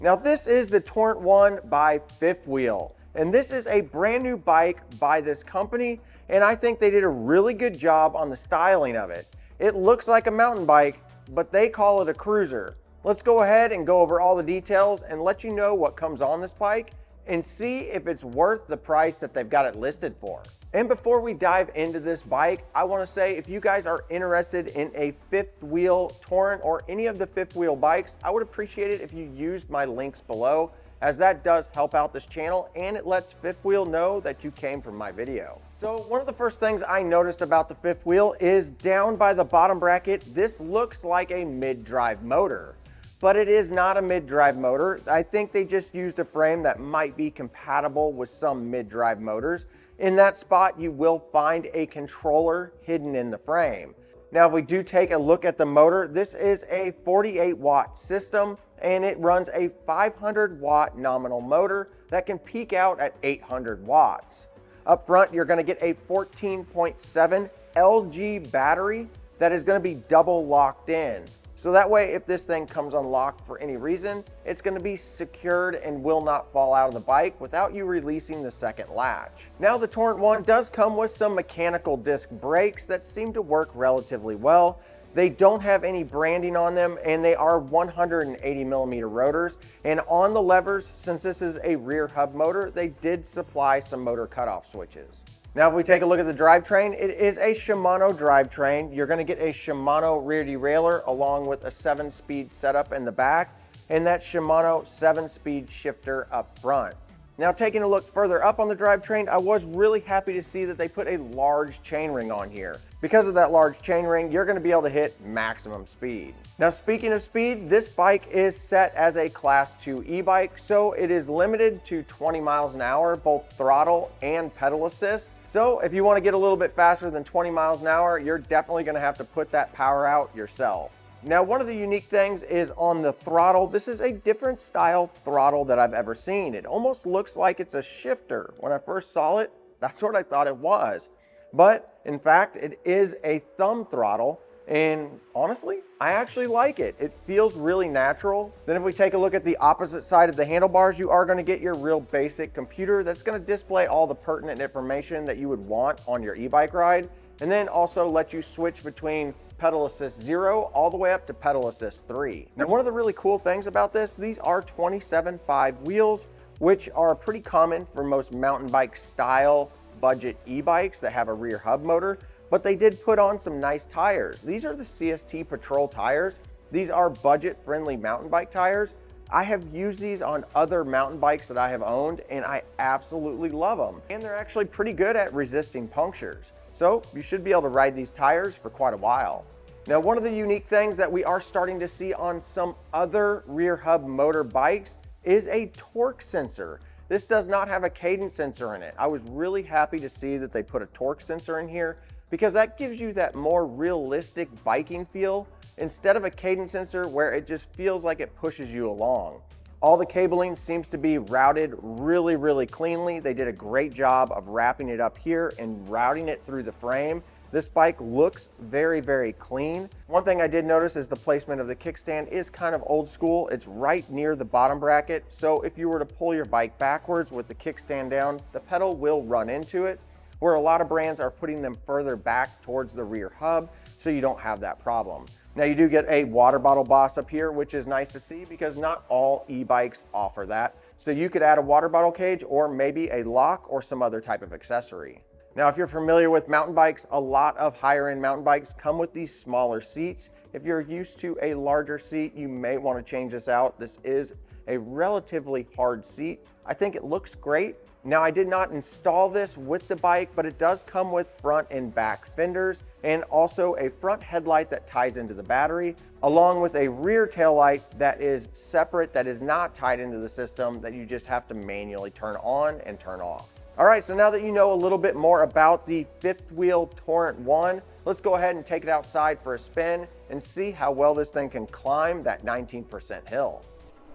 Now this is the Torrent1 by Fifth Wheel, and this is a brand new bike by this company, and I think they did a really good job on the styling of it. It looks like a mountain bike, but they call it a cruiser. Let's go ahead and go over all the details and let you know what comes on this bike and see if it's worth the price that they've got it listed for. And before we dive into this bike, I want to say if you guys are interested in a Fifth Wheel Torrent or any of the Fifth Wheel bikes, I would appreciate it if you used my links below, as that does help out this channel and it lets Fifth Wheel know that you came from my video. So one of the first things I noticed about the Fifth Wheel is down by the bottom bracket, this looks like a mid-drive motor. But it is not a mid-drive motor. I think they just used a frame that might be compatible with some mid-drive motors. In that spot, you will find a controller hidden in the frame. Now, if we do take a look at the motor, this is a 48-watt system, and it runs a 500-watt nominal motor that can peak out at 800 watts. Up front, you're gonna get a 14.7 LG battery that is gonna be double locked in. So that way, if this thing comes unlocked for any reason, it's gonna be secured and will not fall out of the bike without you releasing the second latch. Now, the Torrent1 does come with some mechanical disc brakes that seem to work relatively well. They don't have any branding on them, and they are 180mm rotors. And on the levers, since this is a rear hub motor, they did supply some motor cutoff switches. Now, if we take a look at the drivetrain, it is a Shimano drivetrain. You're gonna get a Shimano rear derailleur along with a 7-speed setup in the back and that Shimano 7-speed shifter up front. Now, taking a look further up on the drivetrain, I was really happy to see that they put a large chainring on here. Because of that large chainring, you're gonna be able to hit maximum speed. Now, speaking of speed, this bike is set as a Class 2 e-bike, so it is limited to 20 miles an hour, both throttle and pedal assist. So if you wanna get a little bit faster than 20 miles an hour, you're definitely gonna have to put that power out yourself. Now, one of the unique things is on the throttle. This is a different style throttle that I've ever seen. It almost looks like it's a shifter. When I first saw it, that's what I thought it was. But in fact, it is a thumb throttle. And honestly, I actually like it. It feels really natural. Then if we take a look at the opposite side of the handlebars, you are gonna get your real basic computer that's gonna display all the pertinent information that you would want on your e-bike ride, and then also let you switch between pedal assist 0 all the way up to pedal assist 3. Now, one of the really cool things about this, these are 27.5 wheels, which are pretty common for most mountain bike style budget e-bikes that have a rear hub motor, but they did put on some nice tires. These are the CST Patrol tires. These are budget-friendly mountain bike tires. I have used these on other mountain bikes that I have owned, and I absolutely love them. And they're actually pretty good at resisting punctures. So you should be able to ride these tires for quite a while. Now, one of the unique things that we are starting to see on some other rear hub motor bikes is a torque sensor. This does not have a cadence sensor in it. I was really happy to see that they put a torque sensor in here because that gives you that more realistic biking feel instead of a cadence sensor where it just feels like it pushes you along. All the cabling seems to be routed really cleanly. They did a great job of wrapping it up here and routing it through the frame. This bike looks very clean. One thing I did notice is the placement of the kickstand is kind of old school. It's right near the bottom bracket. So if you were to pull your bike backwards with the kickstand down, the pedal will run into it, where a lot of brands are putting them further back towards the rear hub so you don't have that problem. Now, you do get a water bottle boss up here, which is nice to see because not all e-bikes offer that. So you could add a water bottle cage or maybe a lock or some other type of accessory. Now, if you're familiar with mountain bikes, a lot of higher end mountain bikes come with these smaller seats. If you're used to a larger seat, you may want to change this out. This is a relatively hard seat. I think it looks great. Now, I did not install this with the bike, but it does come with front and back fenders and also a front headlight that ties into the battery, along with a rear tail light that is separate, that is not tied into the system, that you just have to manually turn on and turn off. All right, so now that you know a little bit more about the Fifth Wheel Torrent1, let's go ahead and take it outside for a spin and see how well this thing can climb that 19% hill.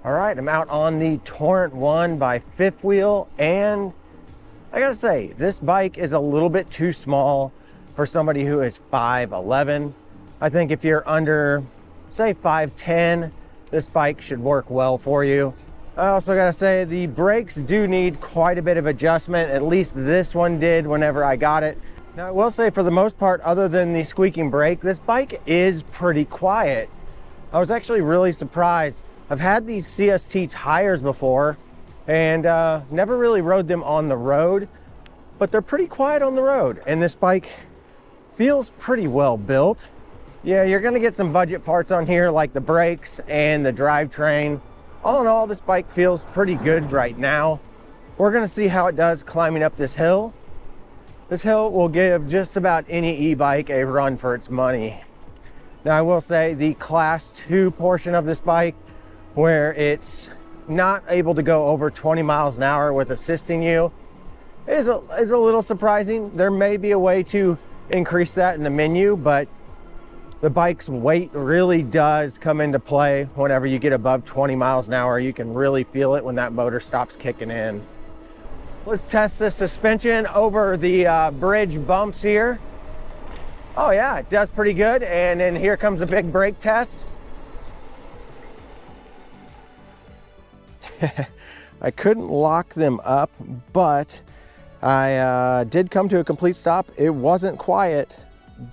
All right, I'm out on the Torrent1 by Fifth Wheel, and I gotta say, this bike is a little bit too small for somebody who is 5'11". I think if you're under, say 5'10", this bike should work well for you. I also gotta say the brakes do need quite a bit of adjustment. At least this one did whenever I got it. Now I will say, for the most part, other than the squeaking brake, this bike is pretty quiet. I was actually really surprised. I've had these CST tires before and never really rode them on the road, but they're pretty quiet on the road. And this bike feels pretty well built. Yeah, you're gonna get some budget parts on here like the brakes and the drivetrain. All in all, this bike feels pretty good right now. We're gonna see how it does climbing up this hill. This hill will give just about any e-bike a run for its money. Now I will say the class 2 portion of this bike, where it's not able to go over 20 miles an hour with assisting you, is a little surprising. There may be a way to increase that in the menu, but the bike's weight really does come into play. Whenever you get above 20 miles an hour, you can really feel it when that motor stops kicking in. Let's test the suspension over the bridge bumps here. Oh yeah, it does pretty good. And then here comes the big brake test. I couldn't lock them up, but I did come to a complete stop. It wasn't quiet,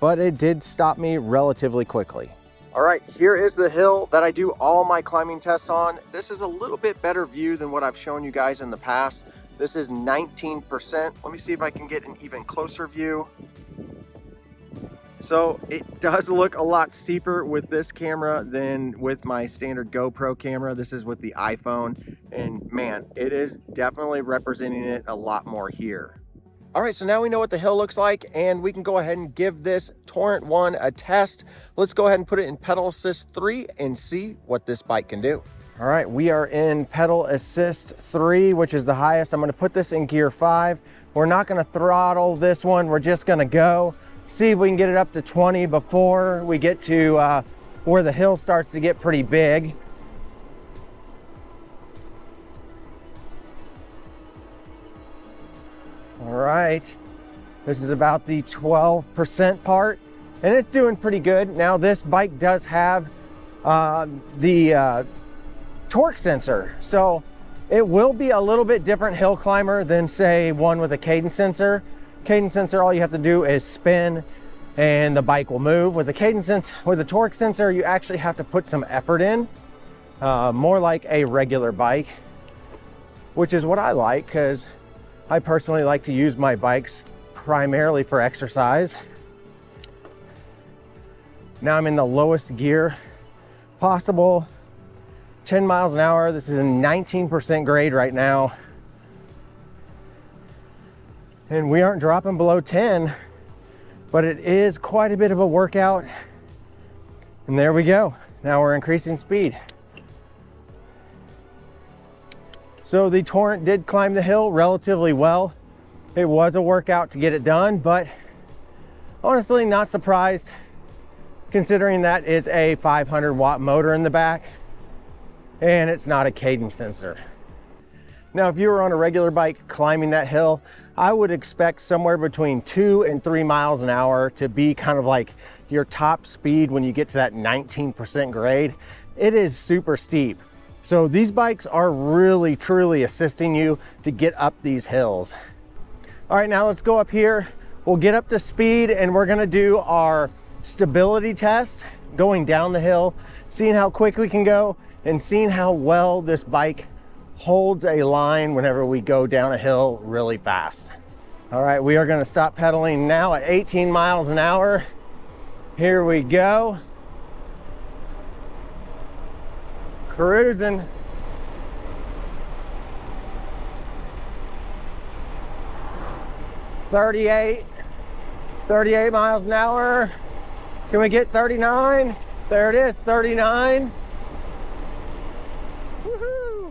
but it did stop me relatively quickly. All right, here is the hill that I do all my climbing tests on. This is a little bit better view than what I've shown you guys in the past. This is 19%. Let me see if I can get an even closer view. So it does look a lot steeper with this camera than with my standard GoPro camera. This is with the iPhone, and man, it is definitely representing it a lot more here. All right, so now we know what the hill looks like, and we can go ahead and give this Torrent1 a test. Let's go ahead and put it in pedal assist 3 and see what this bike can do. All right, we are in pedal assist 3, which is the highest. I'm gonna put this in gear 5. We're not gonna throttle this one. We're just gonna go see if we can get it up to 20 before we get to where the hill starts to get pretty big. All right, this is about the 12% part, and it's doing pretty good. Now this bike does have the torque sensor, so it will be a little bit different hill climber than say one with a cadence sensor. Cadence sensor, all you have to do is spin and the bike will move. With the torque sensor, you actually have to put some effort in, more like a regular bike, which is what I like, because I personally like to use my bikes primarily for exercise. Now I'm in the lowest gear possible, 10 miles an hour. This is a 19% grade right now. And we aren't dropping below 10, but it is quite a bit of a workout. And there we go. Now we're increasing speed. So the Torrent did climb the hill relatively well. It was a workout to get it done, but honestly not surprised, considering that is a 500 watt motor in the back and it's not a cadence sensor. Now, if you were on a regular bike climbing that hill, I would expect somewhere between 2 and 3 miles an hour to be kind of like your top speed when you get to that 19% grade. It is super steep. So these bikes are really, truly assisting you to get up these hills. All right, now let's go up here. We'll get up to speed and we're gonna do our stability test going down the hill, seeing how quick we can go and seeing how well this bike holds a line whenever we go down a hill really fast. All right, we are gonna stop pedaling now at 18 miles an hour. Here we go. Cruising. $38 miles an hour. Can we get 39? There it is, 39. Woohoo!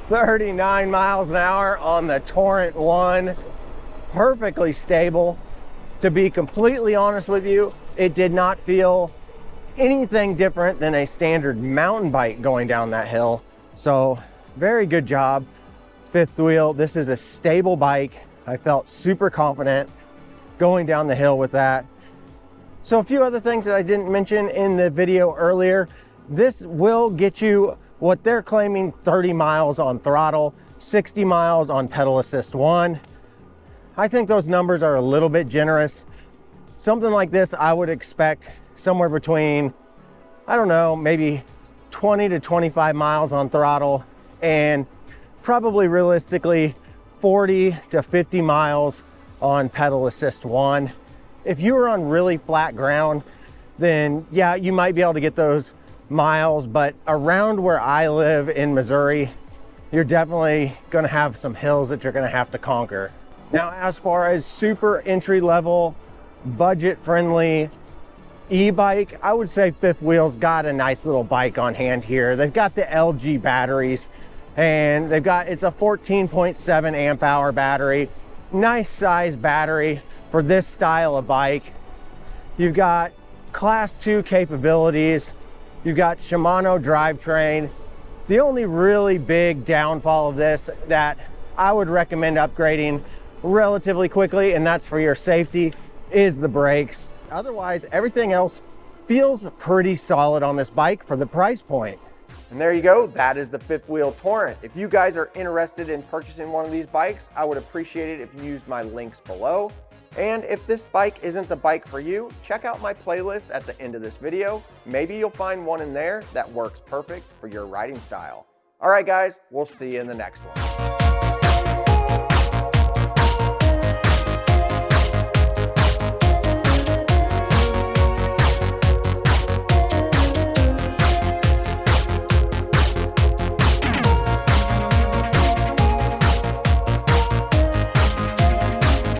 39 miles an hour on the Torrent1. Perfectly stable. To be completely honest with you, it did not feel anything different than a standard mountain bike going down that hill. So very good job, fifth wheel. This is a stable bike. I felt super confident going down the hill with that. So a few other things that I didn't mention in the video earlier. This will get you what they're claiming, 30 miles on throttle, 60 miles on pedal assist 1. I think those numbers are a little bit generous. Something like this, I would expect somewhere between, I don't know, maybe 20 to 25 miles on throttle and probably realistically 40 to 50 miles on pedal assist 1. If you were on really flat ground, then yeah, you might be able to get those miles, but around where I live in Missouri, you're definitely gonna have some hills that you're gonna have to conquer. Now, as far as super entry level, budget friendly e-bike, I would say Fifth Wheel's got a nice little bike on hand here. They've got the LG batteries, and it's a 14.7 amp hour battery. Nice size battery for this style of bike. You've got class 2 capabilities. You've got Shimano drivetrain. The only really big downfall of this that I would recommend upgrading relatively quickly, and that's for your safety, is the brakes. Otherwise, everything else feels pretty solid on this bike for the price point. And there you go, that is the Fifth Wheel Torrent. If you guys are interested in purchasing one of these bikes, I would appreciate it if you used my links below. And if this bike isn't the bike for you, check out my playlist at the end of this video. Maybe you'll find one in there that works perfect for your riding style. All right, guys, we'll see you in the next one.